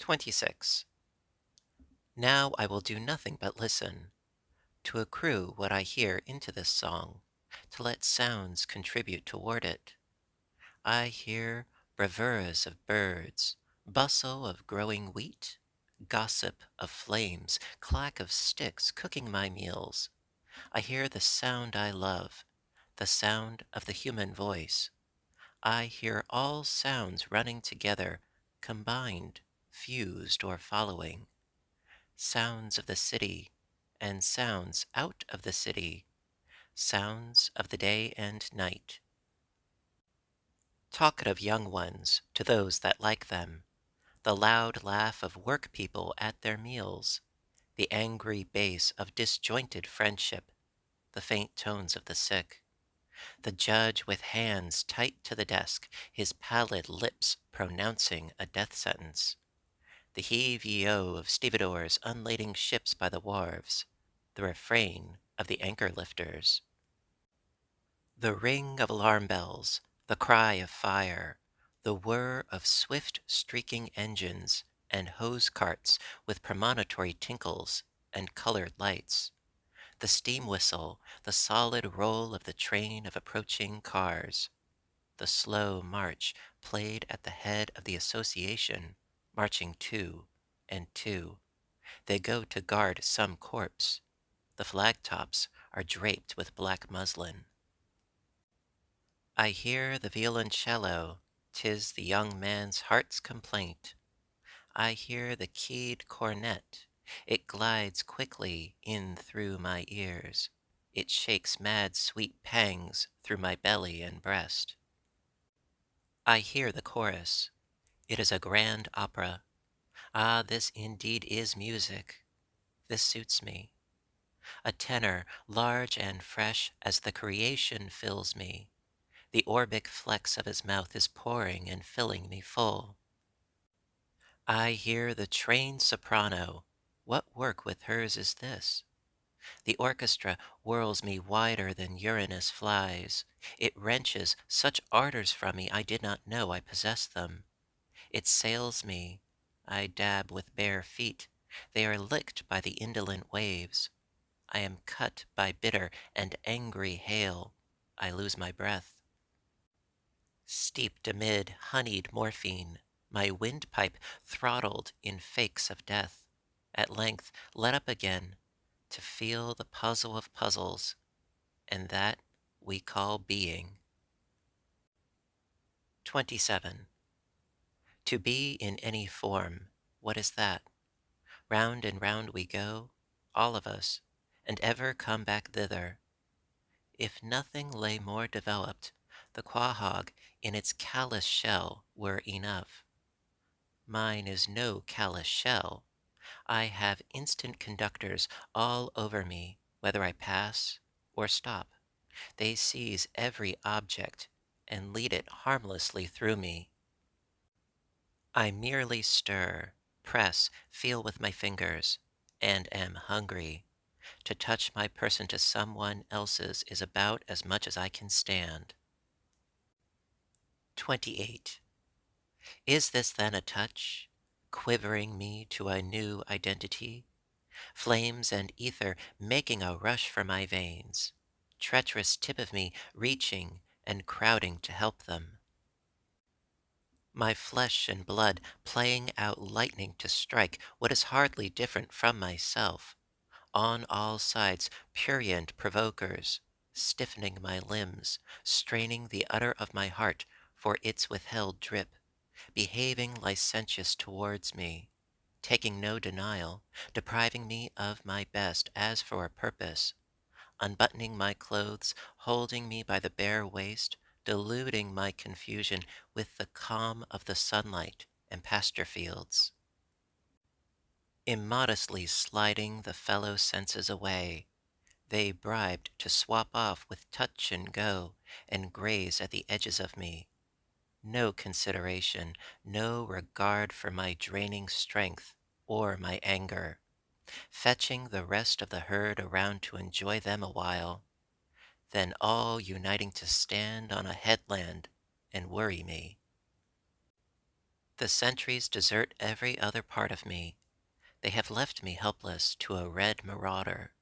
26. Now I will do nothing but listen, to accrue what I hear into this song, to let sounds contribute toward it. I hear bravuras of birds, bustle of growing wheat, gossip of flames, clack of sticks cooking my meals. I hear the sound I love, the sound of the human voice. I hear all sounds running together, combined, fused, or following. Sounds of the city and sounds out of the city, sounds of the day and night. Talkative young ones to those that like them, the loud laugh of work people at their meals, the angry bass of disjointed friendship, the faint tones of the sick, the judge with hands tight to the desk, his pallid lips pronouncing a death sentence, the heave-ye-o of stevedores unlading ships by the wharves, the refrain of the anchor lifters. The ring of alarm bells, the cry of fire, the whir of swift streaking engines and hose carts with premonitory tinkles and colored lights, the steam whistle, the solid roll of the train of approaching cars, the slow march played at the head of the association, marching two and two. They go to guard some corpse. The flag tops are draped with black muslin. I hear the violoncello, 'tis the young man's heart's complaint. I hear the keyed cornet, it glides quickly in through my ears. It shakes mad sweet pangs through my belly and breast. I hear the chorus. It is a grand opera. Ah, this indeed is music. This suits me. A tenor, large and fresh as the creation fills me. The orbic flex of his mouth is pouring and filling me full. I hear the trained soprano. What work with hers is this? The orchestra whirls me wider than Uranus flies. It wrenches such ardors from me I did not know I possessed them. It sails me. I dab with bare feet. They are licked by the indolent waves. I am cut by bitter and angry hail. I lose my breath. Steeped amid honeyed morphine, my windpipe throttled in fakes of death, at length let up again to feel the puzzle of puzzles, and that we call being. 27. To be in any form, what is that? Round and round we go, all of us, and ever come back thither. If nothing lay more developed, the quahog in its callous shell were enough. Mine is no callous shell. I have instant conductors all over me, whether I pass or stop. They seize every object and lead it harmlessly through me. I merely stir, press, feel with my fingers, and am hungry. To touch my person to someone else's is about as much as I can stand. 28. Is this then a touch, quivering me to a new identity? Flames and ether making a rush for my veins, treacherous tip of me reaching and crowding to help them. My flesh and blood playing out lightning to strike what is hardly different from myself. On all sides prurient provokers, stiffening my limbs, straining the udder of my heart for its withheld drip, behaving licentious towards me, taking no denial, depriving me of my best as for a purpose, unbuttoning my clothes, holding me by the bare waist, deluding my confusion with the calm of the sunlight and pasture fields. Immodestly sliding the fellow senses away, they bribed to swap off with touch and go, and graze at the edges of me. No consideration, no regard for my draining strength or my anger, fetching the rest of the herd around to enjoy them a while, then all uniting to stand on a headland and worry me. The centuries desert every other part of me. They have left me helpless to a red marauder.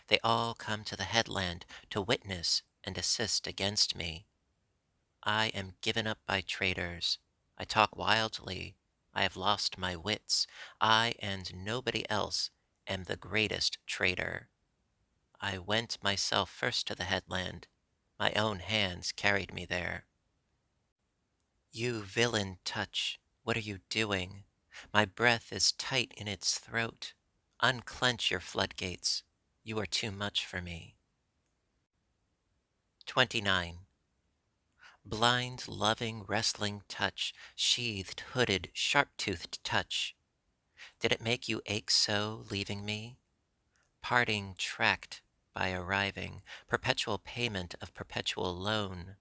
They all come to the headland to witness and assist against me. I am given up by traitors. I talk wildly. I have lost my wits. I and nobody else am the greatest traitor. I went myself first to the headland. My own hands carried me there. You villain touch, what are you doing? My breath is tight in its throat. Unclench your floodgates. You are too much for me. 29. Blind, loving, wrestling touch, sheathed, hooded, sharp-toothed touch. Did it make you ache so, leaving me? Parting tracked by arriving, perpetual payment of perpetual loan,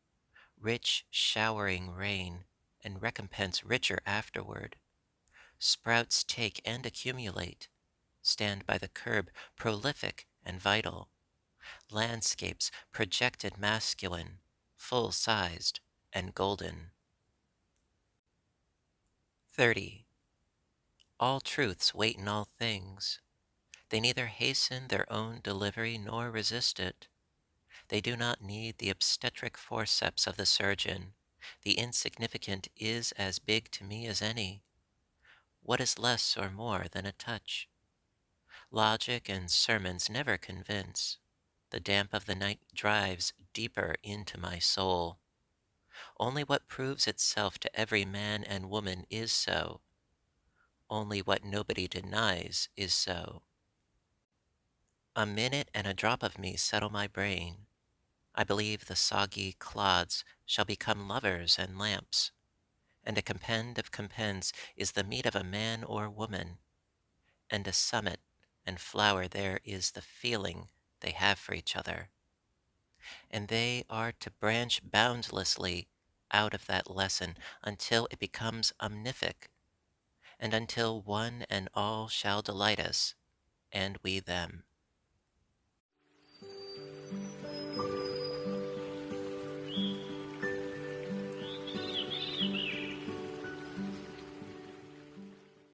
rich showering rain, and recompense richer afterward. Sprouts take and accumulate, stand by the curb, prolific and vital. Landscapes projected masculine, full-sized and golden. 30. All truths wait in all things. They neither hasten their own delivery nor resist it. They do not need the obstetric forceps of the surgeon. The insignificant is as big to me as any. What is less or more than a touch? Logic and sermons never convince. The damp of the night drives deeper into my soul. Only what proves itself to every man and woman is so. Only what nobody denies is so. A minute and a drop of me settle my brain. I believe the soggy clods shall become lovers and lamps, and a compend of compends is the meat of a man or woman, and a summit and flower there is the feeling they have for each other, and they are to branch boundlessly out of that lesson until it becomes omnific, and until one and all shall delight us, and we them.